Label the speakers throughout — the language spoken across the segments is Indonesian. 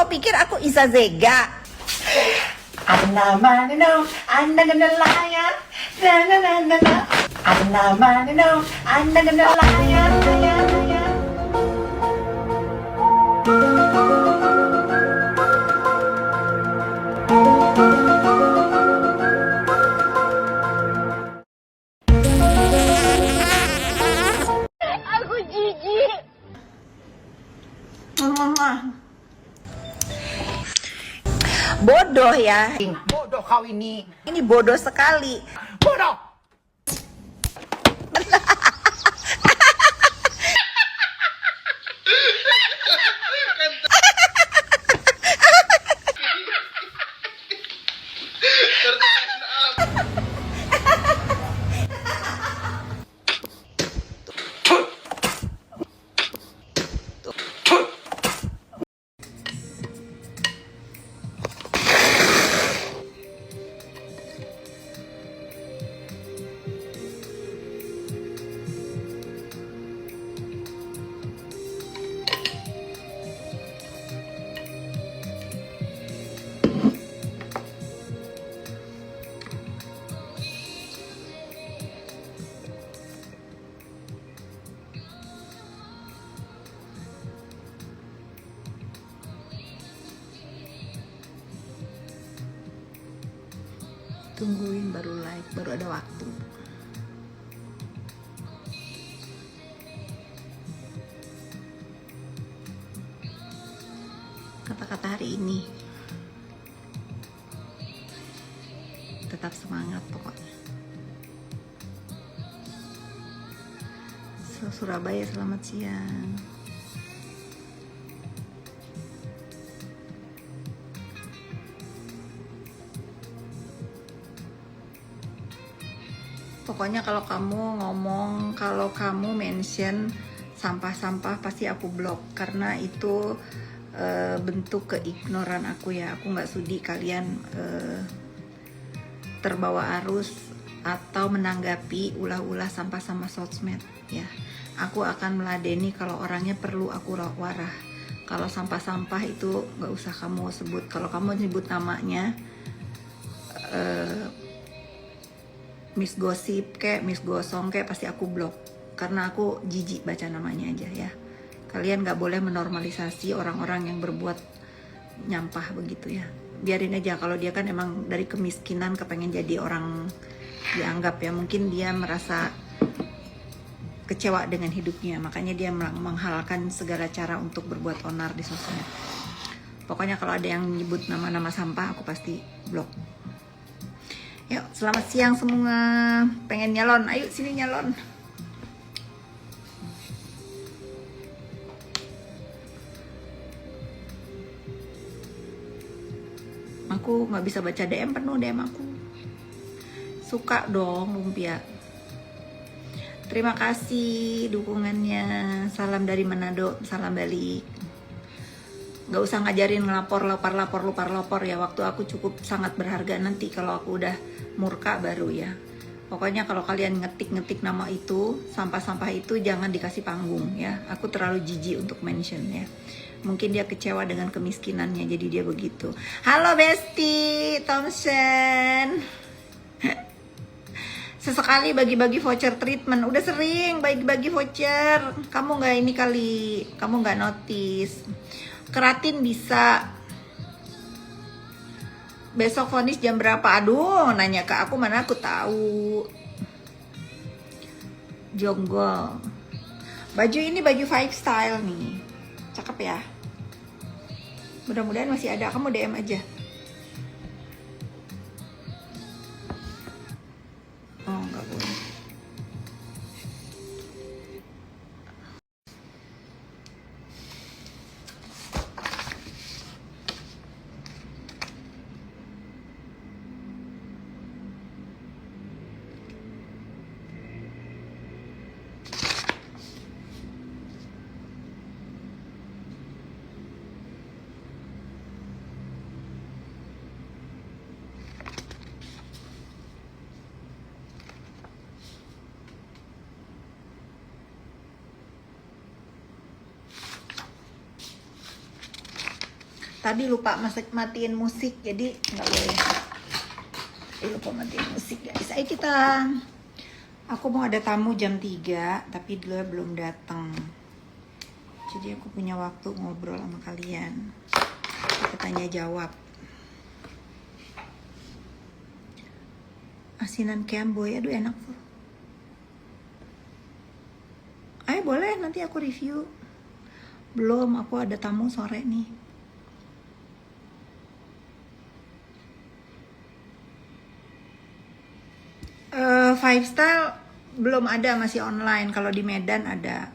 Speaker 1: pikir aku Isa Zega?
Speaker 2: Anna manino, Anna gonna liar, na na na na na. Anna manino, Anna gonna liar, liar, liar.
Speaker 3: Aku jijik.
Speaker 1: Bodoh ya.
Speaker 2: Bodoh kau ini.
Speaker 1: Ini bodoh sekali.
Speaker 2: Bodoh.
Speaker 1: Tungguin baru like, baru ada waktu. Kata-kata hari ini, tetap semangat pokoknya. Surabaya, selamat siang. Pokoknya kalau kamu ngomong, kalau kamu mention sampah-sampah pasti aku blok, karena itu bentuk keignoran aku ya. Aku nggak sudi kalian terbawa arus atau menanggapi ulah-ulah sampah-sampah sosmed ya. Aku akan meladeni kalau orangnya perlu aku warah. Kalau sampah-sampah itu nggak usah kamu sebut. Kalau kamu nyebut namanya Miss Gosip kayak Miss Gosong kayak pasti aku blok, karena aku jijik baca namanya aja ya. Kalian nggak boleh menormalisasi orang-orang yang berbuat nyampah begitu ya. Biarin aja, kalau dia kan emang dari kemiskinan kepengen jadi orang dianggap ya, mungkin dia merasa kecewa dengan hidupnya, makanya dia menghalalkan segala cara untuk berbuat onar di sosmed. Pokoknya kalau ada yang nyebut nama-nama sampah aku pasti blok. Yuk, selamat siang semua. Pengen nyalon? Ayo sini nyalon. Aku nggak bisa baca DM, penuh DM aku. Suka dong lumpia. Terima kasih dukungannya. Salam dari Manado, salam balik. Gak usah ngajarin ngelapor lapor ya. Waktu aku cukup sangat berharga, nanti kalau aku udah murka baru ya. Pokoknya kalau kalian ngetik nama itu, sampah-sampah itu jangan dikasih panggung ya. Aku terlalu jijik untuk mention ya. Mungkin dia kecewa dengan kemiskinannya, jadi dia begitu. Halo Besti Thompson. Sesekali bagi-bagi voucher treatment. Udah sering bagi-bagi voucher. Kamu nggak ini kali, kamu nggak notice. Keratin bisa. Besok vonis jam berapa? Aduh, nanya ke aku, mana aku tahu. Jonggol. Baju ini baju Five Style nih. Cakep ya. Mudah-mudahan masih ada. Kamu DM aja. Oh, nggak boleh. Tadi lupa matiin musik, jadi nggak boleh. Lupa matiin musik guys. Ayo kita. Aku mau ada tamu jam 3, tapi dia belum datang. Jadi aku punya waktu ngobrol sama kalian. Kita tanya jawab. Asinan Camboy, aduh enak tuh. Ayo boleh, nanti aku review. Belum, aku ada tamu sore nih. Five Style belum ada, masih online. Kalau di Medan ada.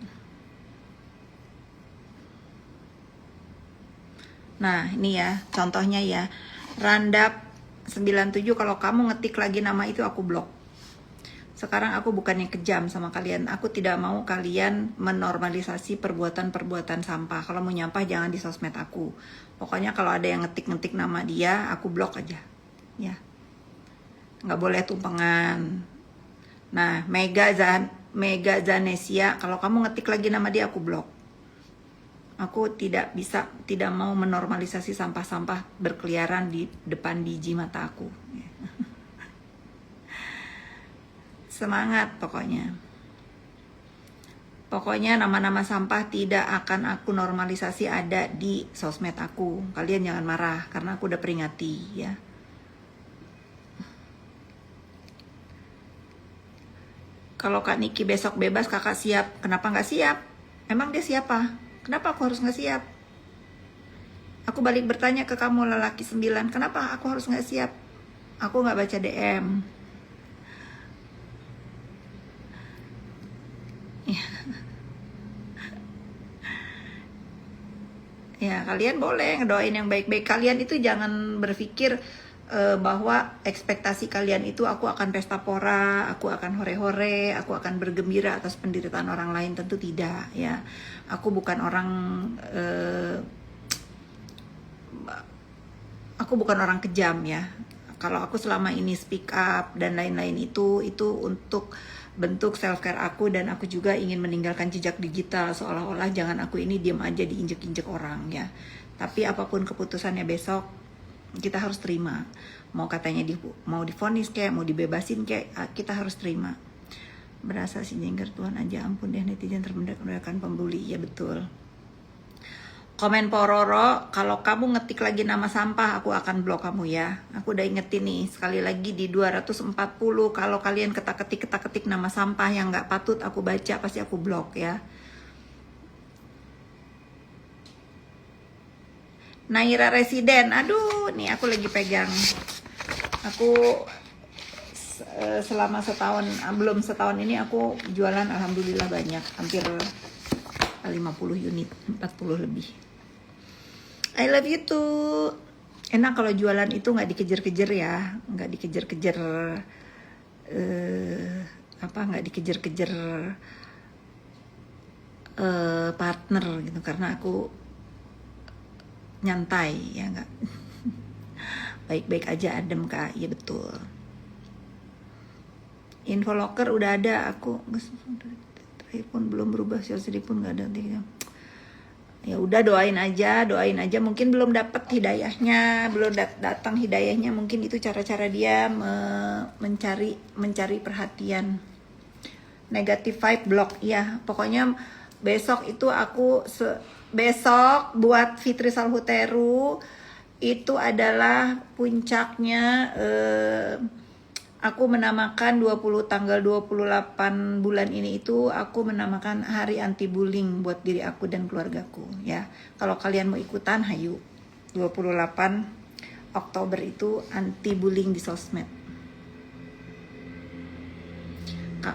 Speaker 1: Nah ini ya contohnya ya, Randap 97. Kalau kamu ngetik lagi nama itu aku blok. Sekarang aku bukannya kejam sama kalian, aku tidak mau kalian menormalisasi perbuatan-perbuatan sampah. Kalau mau nyampah jangan di sosmed aku. Pokoknya kalau ada yang ngetik-ngetik nama dia, aku blok aja ya. Nggak boleh tumpengan. Nah, Mega Zanesia, kalau kamu ngetik lagi nama dia, aku blok. Aku tidak mau menormalisasi sampah-sampah berkeliaran di depan biji mata aku. Semangat pokoknya. Pokoknya nama-nama sampah tidak akan aku normalisasi ada di sosmed aku. Kalian jangan marah, karena aku udah peringati ya. Kalau Kak Niki besok bebas, kakak siap. Kenapa nggak siap? Emang dia siapa? Kenapa aku harus nggak siap? Aku balik bertanya ke kamu lelaki 9, kenapa aku harus nggak siap? Aku nggak baca DM. Ya kalian boleh ngedoain yang baik-baik. Kalian itu jangan berpikir bahwa ekspektasi kalian itu aku akan pesta pora, aku akan hore-hore, aku akan bergembira atas penderitaan orang lain. Tentu tidak ya. Aku bukan orang kejam ya. Kalau aku selama ini speak up dan lain-lain itu untuk bentuk self care aku, dan aku juga ingin meninggalkan jejak digital, seolah-olah jangan aku ini diam aja diinjek-injek orang ya. Tapi apapun keputusannya besok, kita harus terima. Mau katanya mau divonis kayak, mau dibebasin kayak, kita harus terima. Berasa si jengger, Tuhan aja ampun deh, netizen termendak-mendakan pembuli. Ya betul. Komen Pororo, kalau kamu ngetik lagi nama sampah, aku akan blok kamu ya. Aku udah ingetin nih, sekali lagi di 240, kalau kalian ketik nama sampah yang nggak patut aku baca, pasti aku blok ya. Naira Residen, aduh nih aku lagi pegang. Aku selama belum setahun ini aku jualan alhamdulillah banyak, hampir 50 unit, 40 lebih. I love you too. Enak kalau jualan itu nggak dikejar-kejar ya, nggak dikejar-kejar nggak dikejar-kejar partner gitu, karena aku nyantai ya, nggak baik-baik aja, adem Kak. Iya betul. Info locker udah ada, aku pun belum berubah, sosial pun nggak ada. Ya udah doain aja, mungkin belum dapat hidayahnya, belum datang hidayahnya, mungkin itu cara-cara dia mencari perhatian. Negative vibe block ya. Pokoknya besok itu besok buat Fitri Salhuteru itu adalah puncaknya. Aku menamakan tanggal 28 bulan ini itu aku menamakan hari anti bullying buat diri aku dan keluargaku ya. Kalau kalian mau ikutan, hayu. 28 Oktober itu anti bullying di sosmed.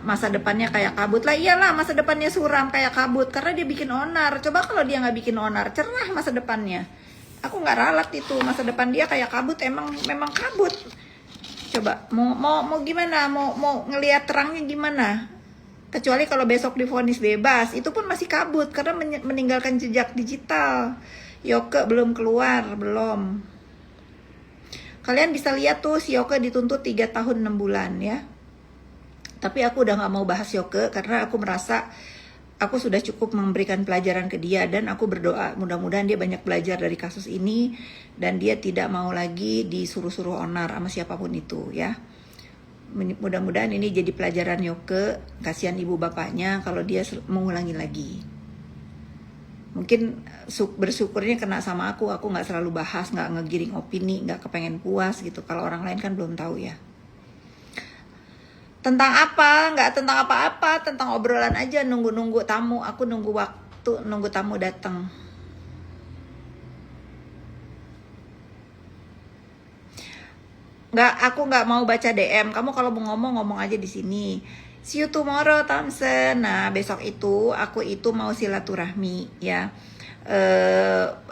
Speaker 1: Masa depannya kayak kabut lah, iyalah masa depannya suram kayak kabut karena dia bikin onar. Coba kalau dia nggak bikin onar, cerah masa depannya. Aku nggak ralat itu, masa depan dia kayak kabut, memang kabut. Coba mau gimana, mau ngelihat terangnya gimana? Kecuali kalau besok divonis bebas, itu pun masih kabut karena meninggalkan jejak digital. Yoke belum keluar, belum. Kalian bisa lihat tuh si Yoke dituntut 3 tahun 6 bulan ya. Tapi aku udah nggak mau bahas Yoke karena aku merasa aku sudah cukup memberikan pelajaran ke dia, dan aku berdoa mudah-mudahan dia banyak belajar dari kasus ini dan dia tidak mau lagi disuruh-suruh onar sama siapapun itu ya. Mudah-mudahan ini jadi pelajaran Yoke, kasihan ibu bapaknya kalau dia mengulangi lagi. Mungkin bersyukurnya kena sama aku nggak selalu bahas, nggak ngegiring opini, nggak kepengen puas gitu. Kalau orang lain kan belum tahu ya. Tentang apa? Nggak tentang apa-apa, tentang obrolan aja, nunggu-nunggu tamu. Aku nunggu waktu, nunggu tamu datang. Aku nggak mau baca DM. Kamu kalau mau ngomong aja di sini. See you tomorrow, Thompson. Nah, besok itu aku itu mau silaturahmi ya.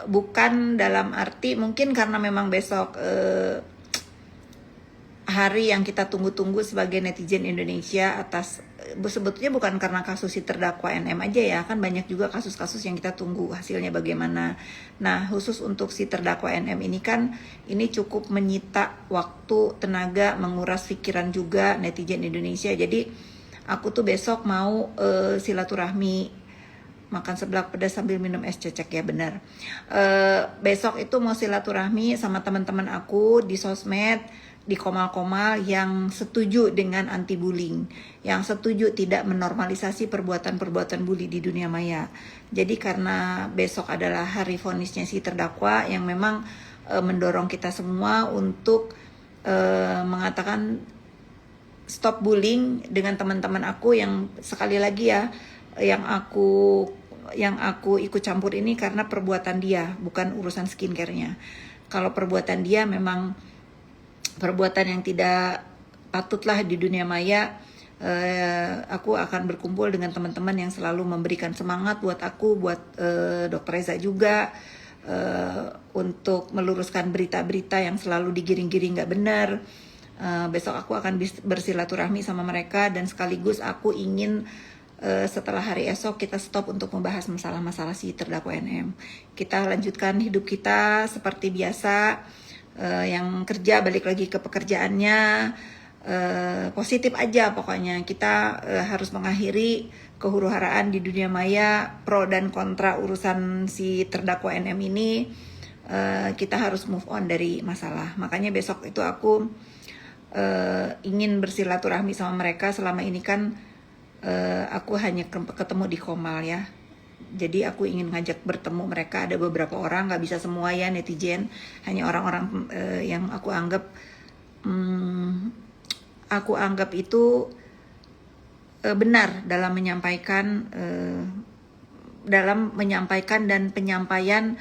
Speaker 1: Bukan dalam arti mungkin karena memang besok hari yang kita tunggu-tunggu sebagai netizen Indonesia atas sebetulnya bukan karena kasus si terdakwa NM aja ya, kan banyak juga kasus-kasus yang kita tunggu hasilnya bagaimana. Nah, khusus untuk si terdakwa NM ini kan ini cukup menyita waktu, tenaga, menguras pikiran juga netizen Indonesia. Jadi aku tuh besok mau silaturahmi, makan seblak pedas sambil minum es cecek ya, benar. Besok itu mau silaturahmi sama teman-teman aku di sosmed, di komal-komal yang setuju dengan anti bullying, yang setuju tidak menormalisasi perbuatan-perbuatan bully di dunia maya. Jadi karena besok adalah hari vonisnya si terdakwa yang memang mendorong kita semua untuk mengatakan stop bullying dengan teman-teman aku yang sekali lagi ya, yang aku ikut campur ini karena perbuatan dia, bukan urusan skincare-nya. Kalau perbuatan dia memang perbuatan yang tidak patutlah di dunia maya, aku akan berkumpul dengan teman-teman yang selalu memberikan semangat buat aku, buat Dr. Reza juga, untuk meluruskan berita-berita yang selalu digiring-giring gak benar. Besok aku akan bersilaturahmi sama mereka, dan sekaligus aku ingin setelah hari esok kita stop untuk membahas masalah-masalah si terdakwa NM. Kita lanjutkan hidup kita seperti biasa. Yang kerja balik lagi ke pekerjaannya, positif aja pokoknya. Kita harus mengakhiri kehuru-haraan di dunia maya, pro dan kontra urusan si terdakwa NM ini. Kita harus move on dari masalah. Makanya besok itu aku ingin bersilaturahmi sama mereka. Selama ini kan aku hanya ketemu di Komal ya. Jadi aku ingin ngajak bertemu mereka, ada beberapa orang, nggak bisa semua ya netizen, hanya orang-orang yang aku anggap itu benar dalam menyampaikan dan penyampaian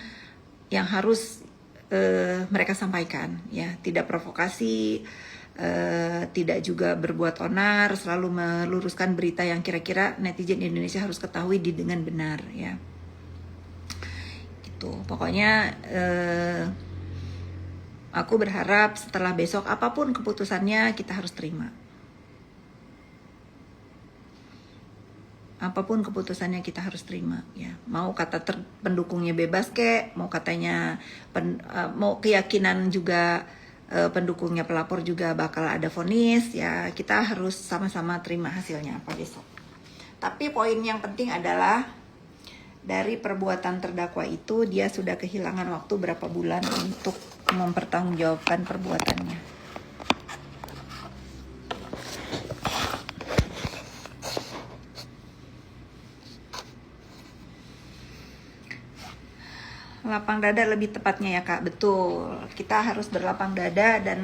Speaker 1: yang harus mereka sampaikan ya, tidak provokasi, tidak juga berbuat onar, selalu meluruskan berita yang kira-kira netizen Indonesia harus ketahui dengan benar ya. Gitu. Pokoknya aku berharap setelah besok apapun keputusannya kita harus terima. Apapun keputusannya kita harus terima ya. Mau kata pendukungnya bebas kek, mau katanya mau keyakinan juga pendukungnya pelapor juga bakal ada vonis ya, kita harus sama-sama terima hasilnya apa besok. Tapi poin yang penting adalah dari perbuatan terdakwa itu dia sudah kehilangan waktu berapa bulan untuk mempertanggungjawabkan perbuatannya. Lapang dada lebih tepatnya ya Kak, betul. Kita harus berlapang dada, dan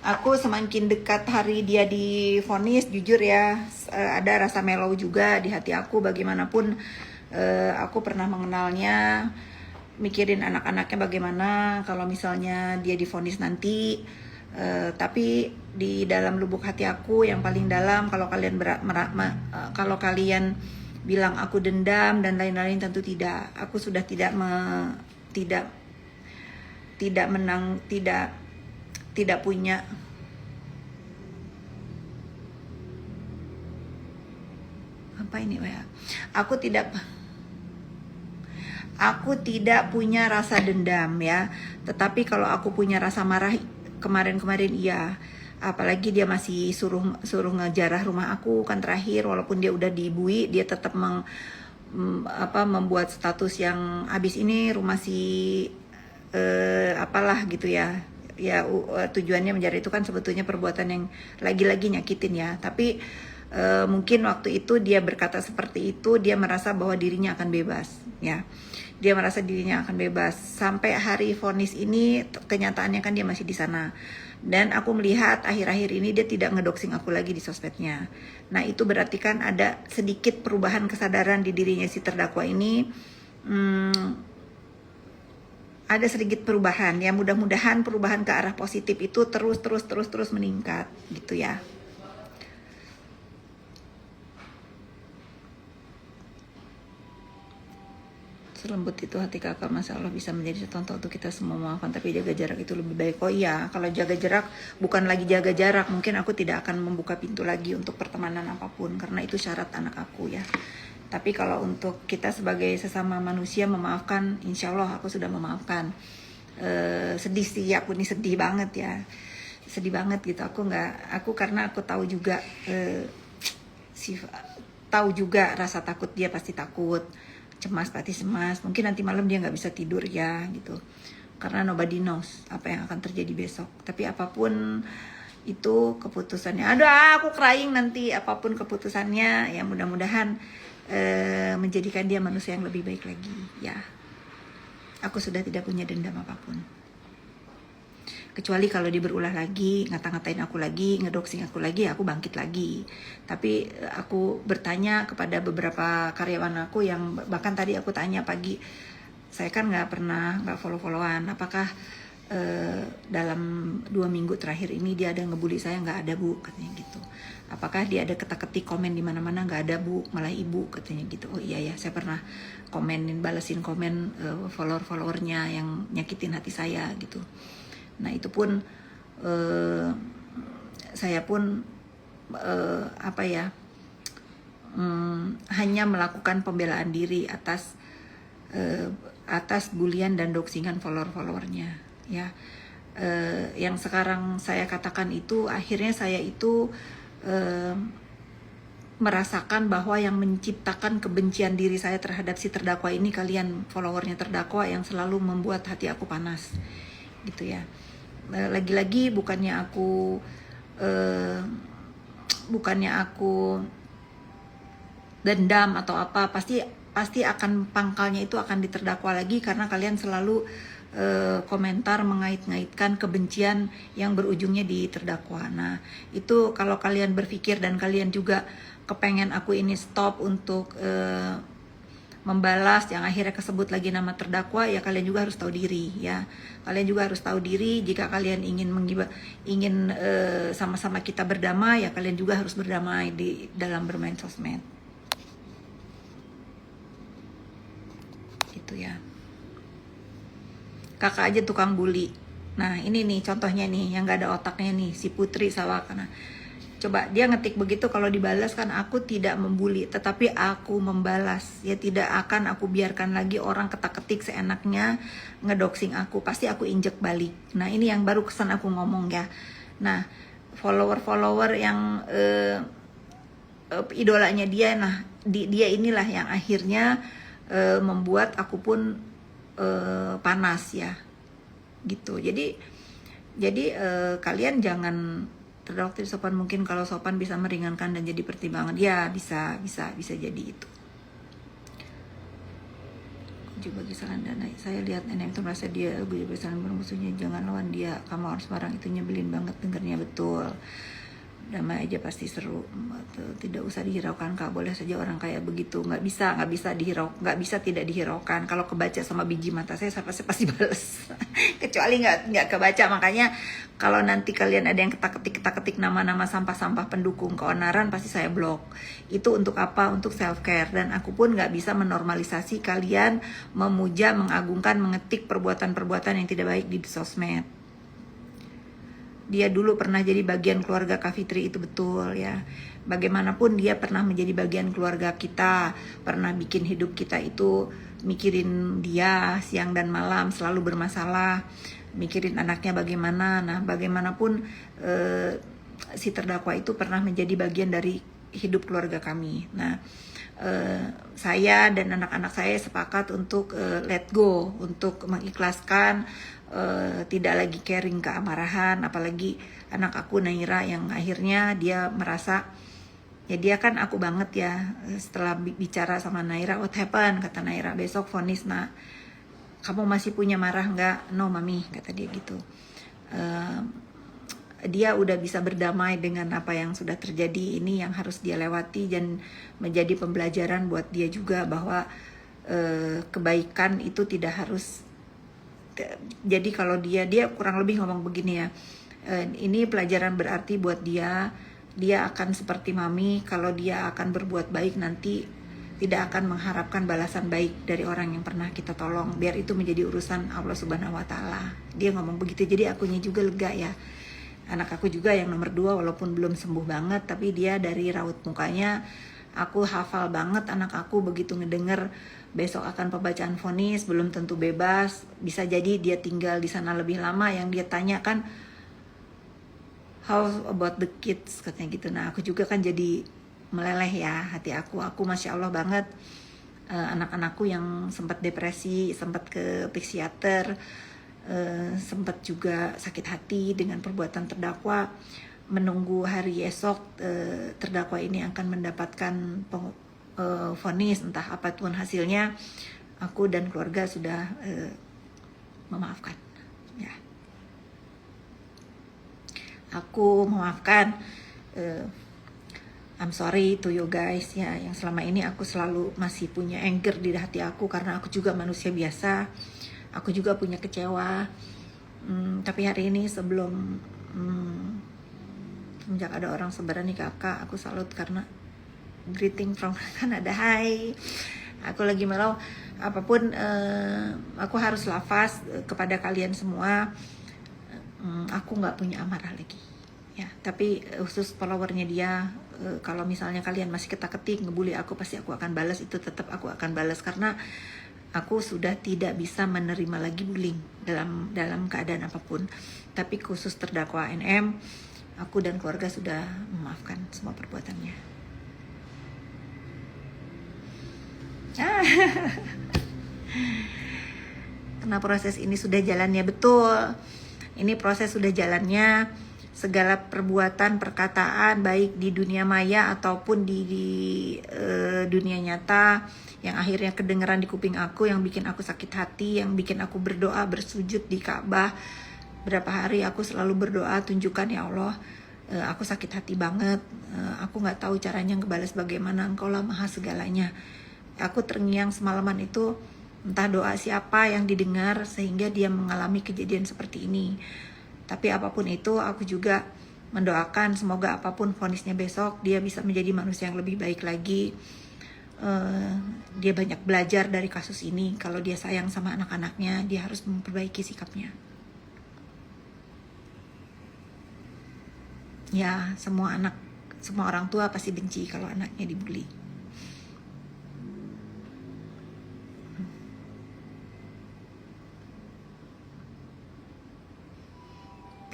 Speaker 1: aku semakin dekat hari dia divonis, jujur ya, ada rasa mellow juga di hati aku. Bagaimanapun aku pernah mengenalnya, mikirin anak-anaknya bagaimana kalau misalnya dia divonis nanti. Tapi di dalam lubuk hati aku yang paling dalam, kalau kalian bilang aku dendam dan lain-lain, tentu tidak. Aku sudah tidak punya apa ini ya. Aku tidak punya rasa dendam ya. Tetapi kalau aku punya rasa marah kemarin-kemarin iya. apalagi dia masih suruh ngejarah rumah aku kan terakhir, walaupun dia udah dibui dia tetap membuat status yang abis ini rumah si apalah gitu ya. Ya tujuannya menjarah itu kan sebetulnya perbuatan yang lagi-lagi nyakitin ya, tapi mungkin waktu itu dia berkata seperti itu, dia merasa bahwa dirinya akan bebas ya. Dia merasa dirinya akan bebas. Sampai hari vonis ini kenyataannya kan dia masih di sana. Dan aku melihat akhir-akhir ini dia tidak ngedoxing aku lagi di sosmednya. Nah itu berarti kan ada sedikit perubahan kesadaran di dirinya si terdakwa ini. Ada sedikit perubahan ya, mudah-mudahan perubahan ke arah positif itu terus meningkat gitu ya. Selembut itu hati kakak, Masya Allah bisa menjadi contoh untuk kita semua. Maafkan tapi jaga jarak itu lebih baik. Oh iya, kalau jaga jarak bukan lagi jaga jarak, mungkin aku tidak akan membuka pintu lagi untuk pertemanan apapun, karena itu syarat anak aku ya. Tapi kalau untuk kita sebagai sesama manusia memaafkan, insya Allah aku sudah memaafkan. Sedih sih, aku ini sedih banget ya, sedih banget gitu. Aku karena aku tahu juga tahu juga rasa takut dia, pasti takut, cemas, pasti cemas. Mungkin nanti malam dia nggak bisa tidur ya gitu, karena nobody knows apa yang akan terjadi besok. Tapi apapun itu keputusannya, aku crying nanti, apapun keputusannya ya mudah-mudahan menjadikan dia manusia yang lebih baik lagi ya. Aku sudah tidak punya dendam apapun, kecuali kalau dia berulah lagi, ngata-ngatain aku lagi, ngedoxing aku lagi, aku bangkit lagi. Tapi aku bertanya kepada beberapa karyawan aku yang bahkan tadi aku tanya pagi, saya kan nggak follow-followan, apakah dalam 2 minggu terakhir ini dia ada ngebully saya? Nggak ada Bu, katanya gitu. Apakah dia ada ketik-ketik komen di mana-mana? Nggak ada Bu, malah Ibu, katanya gitu. Oh iya ya, saya pernah balesin komen follower-followernya yang nyakitin hati saya gitu. Nah itu pun saya pun hanya melakukan pembelaan diri atas bulian dan doxingan follower-followernya ya. Yang sekarang saya katakan itu, akhirnya saya itu merasakan bahwa yang menciptakan kebencian diri saya terhadap si terdakwa ini kalian, followernya terdakwa, yang selalu membuat hati aku panas gitu ya. Lagi-lagi bukannya aku dendam atau apa, pasti akan pangkalnya itu akan diterdakwa lagi, karena kalian selalu komentar mengait-ngaitkan kebencian yang berujungnya di terdakwa. Nah itu kalau kalian berpikir dan kalian juga kepengen aku ini stop untuk membalas yang akhirnya kesebut lagi nama terdakwa, ya kalian juga harus tahu diri ya. Kalian juga harus tahu diri, jika kalian ingin sama-sama kita berdamai, ya kalian juga harus berdamai di dalam bermain sosmed gitu ya. Kakak aja tukang bully. Nah ini nih contohnya nih yang gak ada otaknya nih, si Putri Sawakana. Coba dia ngetik begitu, kalau dibalas kan aku tidak membuli, tetapi aku membalas. Ya tidak akan aku biarkan lagi orang ketak-ketik seenaknya ngedoxing aku, pasti aku injek balik. Nah ini yang baru kesan aku ngomong ya. Nah follower yang idolanya dia, nah dia inilah yang akhirnya membuat aku pun panas ya gitu. Jadi kalian jangan terdoktrin sopan. Mungkin kalau sopan bisa meringankan dan jadi pertimbangan, ya bisa jadi itu. Coba kisaran dana, saya lihat nenek itu merasa dia lebih besar bermusuhnya, jangan lawan dia, kamu harus marah, itu nyebelin banget dengarnya. Betul, damai aja pasti seru, tidak usah dihiraukan Kak, boleh saja orang kayak begitu, nggak bisa tidak dihiraukan. Kalau kebaca sama biji mata saya pasti balas kecuali nggak kebaca. Makanya kalau nanti kalian ada yang ketik nama-nama sampah-sampah pendukung keonaran, pasti saya blok. Itu untuk apa? Untuk self care. Dan aku pun nggak bisa menormalisasi kalian memuja, mengagungkan, mengetik perbuatan-perbuatan yang tidak baik di sosmed. Dia dulu pernah jadi bagian keluarga Kak Fitri, itu betul ya. Bagaimanapun dia pernah menjadi bagian keluarga kita, pernah bikin hidup kita itu mikirin dia siang dan malam, selalu bermasalah, mikirin anaknya bagaimana. Nah, bagaimanapun si terdakwa itu pernah menjadi bagian dari hidup keluarga kami. Nah, saya dan anak-anak saya sepakat untuk let go, untuk mengikhlaskan, tidak lagi caring keamarahan, apalagi anak aku Naira yang akhirnya dia merasa, ya dia kan aku banget ya. Setelah bicara sama Naira, what happened, kata Naira, besok vonis nak, kamu masih punya marah nggak? No mami, kata dia gitu. Dia udah bisa berdamai dengan apa yang sudah terjadi, ini yang harus dia lewati dan menjadi pembelajaran buat dia juga bahwa kebaikan itu tidak harus. Jadi kalau dia kurang lebih ngomong begini ya, ini pelajaran berarti buat dia akan seperti mami, kalau dia akan berbuat baik nanti tidak akan mengharapkan balasan baik dari orang yang pernah kita tolong, biar itu menjadi urusan Allah Subhanahu wa Ta'ala. Dia ngomong begitu, jadi akunya juga lega ya. Anak aku juga yang nomor 2 walaupun belum sembuh banget, tapi dia dari raut mukanya aku hafal banget. Anak aku begitu ngedenger besok akan pembacaan vonis, belum tentu bebas, bisa jadi dia tinggal di sana lebih lama. Yang dia tanyakan, how about the kids, katanya gitu. Nah, aku juga kan jadi meleleh ya hati aku. Aku Masya Allah banget, anak-anakku yang sempat depresi, sempat ke psikiater, sempat juga sakit hati dengan perbuatan terdakwa, menunggu hari esok terdakwa ini akan mendapatkan vonis, entah apapun hasilnya. Aku dan keluarga sudah memaafkan ya. Aku memaafkan, I'm sorry to you guys ya, yang selama ini aku selalu masih punya anger di hati aku, karena aku juga manusia biasa, aku juga punya kecewa. Tapi hari ini sebelum semenjak ada orang sebenarnya nih kakak, aku salut karena greeting from Canada, hai, aku lagi melau apapun, aku harus lafaz kepada kalian semua, aku nggak punya amarah lagi ya. Tapi khusus followernya dia, kalau misalnya kalian masih ketak-ketik ngebully aku, pasti aku akan balas, itu tetap aku akan balas, karena aku sudah tidak bisa menerima lagi bullying dalam keadaan apapun. Tapi khusus terdakwa NM, aku dan keluarga sudah memaafkan semua perbuatannya. Karena proses ini sudah jalannya, betul, ini proses sudah jalannya. Segala perbuatan, perkataan, baik di dunia maya ataupun di dunia nyata, yang akhirnya kedengeran di kuping aku, yang bikin aku sakit hati, yang bikin aku berdoa, bersujud di Ka'bah. Berapa hari aku selalu berdoa, tunjukkan ya Allah, aku sakit hati banget, aku gak tahu caranya ngebalas bagaimana, Engkau lah maha segalanya. Aku terngiang semalaman itu, entah doa siapa yang didengar sehingga dia mengalami kejadian seperti ini. Tapi apapun itu, aku juga mendoakan semoga apapun vonisnya besok, dia bisa menjadi manusia yang lebih baik lagi. Dia banyak belajar dari kasus ini. Kalau dia sayang sama anak-anaknya, dia harus memperbaiki sikapnya. Ya, semua orang tua pasti benci kalau anaknya dibully.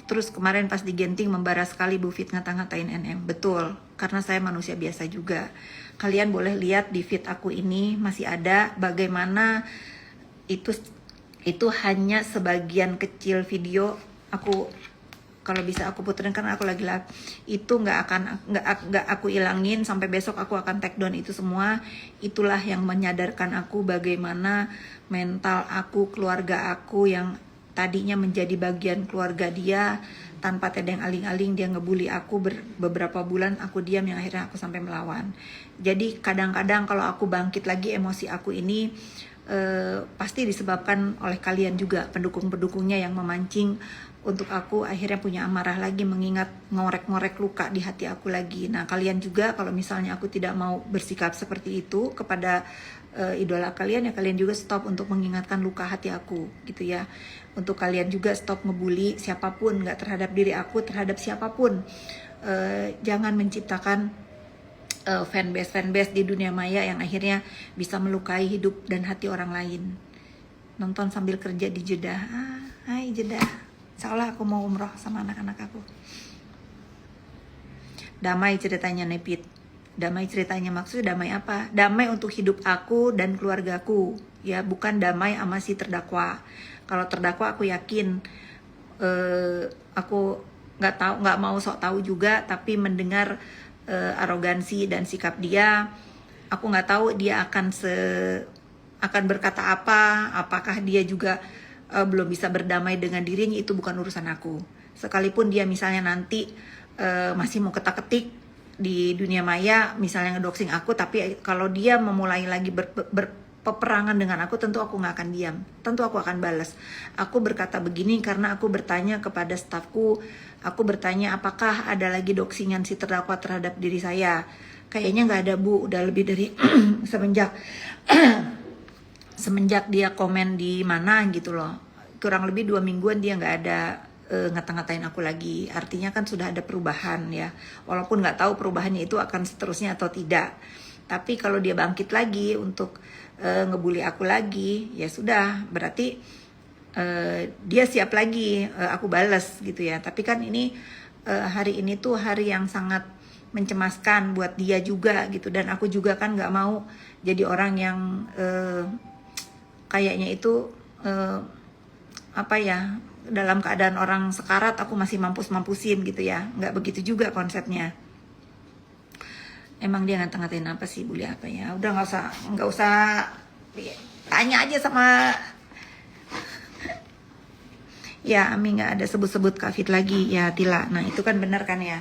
Speaker 1: Terus kemarin pas di Genting membara sekali Bu Fit ngata-ngatain NM. Betul, karena saya manusia biasa juga. Kalian boleh lihat di feed aku ini masih ada bagaimana itu hanya sebagian kecil video. Aku kalau bisa aku puterin karena aku lagi live. Itu nggak aku ilangin, sampai besok aku akan take down itu semua. Itulah yang menyadarkan aku bagaimana mental aku, keluarga aku yang tadinya menjadi bagian keluarga dia, tanpa tedeng aling-aling dia ngebully aku beberapa bulan, aku diam, yang akhirnya aku sampai melawan. Jadi kadang-kadang kalau aku bangkit lagi emosi aku ini, pasti disebabkan oleh kalian juga, pendukung-pendukungnya yang memancing untuk aku akhirnya punya amarah lagi, mengingat ngorek-ngorek luka di hati aku lagi. Nah, kalian juga kalau misalnya aku tidak mau bersikap seperti itu kepada idola kalian, ya kalian juga stop untuk mengingatkan luka hati aku gitu ya. Untuk kalian juga stop ngebully siapapun, gak terhadap diri aku, terhadap siapapun. Jangan menciptakan fanbase di dunia maya yang akhirnya bisa melukai hidup dan hati orang lain. Nonton sambil kerja di Jeddah. Hai Jeddah, seolah aku mau umroh sama anak-anak aku. Damai ceritanya Nepit. Damai ceritanya maksudnya damai apa? Damai untuk hidup aku dan keluargaku, ya, bukan damai sama si terdakwa. Kalau terdakwa aku yakin, aku nggak mau sok tahu juga, tapi mendengar arogansi dan sikap dia, aku nggak tahu dia akan berkata apa. Apakah dia juga belum bisa berdamai dengan dirinya, itu bukan urusan aku. Sekalipun dia misalnya nanti masih mau ketak-ketik di dunia maya, misalnya ngedoxing aku, tapi kalau dia memulai lagi berpeperangan dengan aku, tentu aku nggak akan diam, tentu aku akan balas. Aku berkata begini karena aku bertanya kepada stafku, aku bertanya apakah ada lagi doxingan si terdakwa terhadap diri saya. Kayaknya nggak ada Bu, udah lebih dari semenjak dia komen di mana gitu loh, kurang lebih 2 mingguan dia nggak ada ngata-ngatain aku lagi. Artinya kan sudah ada perubahan ya, walaupun nggak tahu perubahannya itu akan seterusnya atau tidak. Tapi kalau dia bangkit lagi untuk ngebully aku lagi, ya sudah, berarti dia siap lagi aku balas gitu ya. Tapi kan ini hari ini tuh hari yang sangat mencemaskan buat dia juga gitu, dan aku juga kan nggak mau jadi orang yang kayaknya itu apa ya, dalam keadaan orang sekarat aku masih mampus-mampusin gitu ya. Nggak begitu juga konsepnya. Emang dia ngata-ngatain apa sih, bully apa ya? Udah nggak usah tanya aja sama ya Ami, nggak ada sebut-sebut Kak lagi ya Tila. Nah itu kan benar kan ya.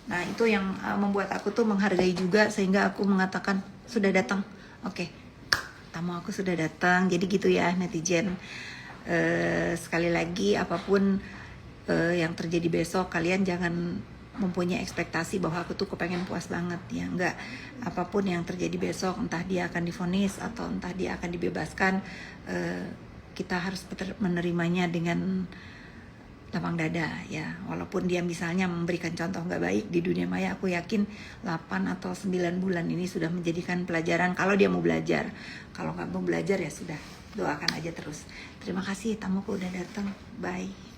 Speaker 1: Nah itu yang membuat aku tuh menghargai juga, sehingga aku mengatakan sudah datang. Oke, tamu aku sudah datang. Jadi gitu ya netizen. Sekali lagi, apapun yang terjadi besok, kalian jangan mempunyai ekspektasi bahwa aku tuh kepengen puas banget ya. Enggak, apapun yang terjadi besok, entah dia akan divonis atau entah dia akan dibebaskan, kita harus menerimanya dengan lapang dada ya. Walaupun dia misalnya memberikan contoh nggak baik di dunia maya, aku yakin 8 atau 9 bulan ini sudah menjadikan pelajaran kalau dia mau belajar. Kalau nggak mau belajar ya sudah, doakan aja terus. Terima kasih tamuku udah datang. Bye.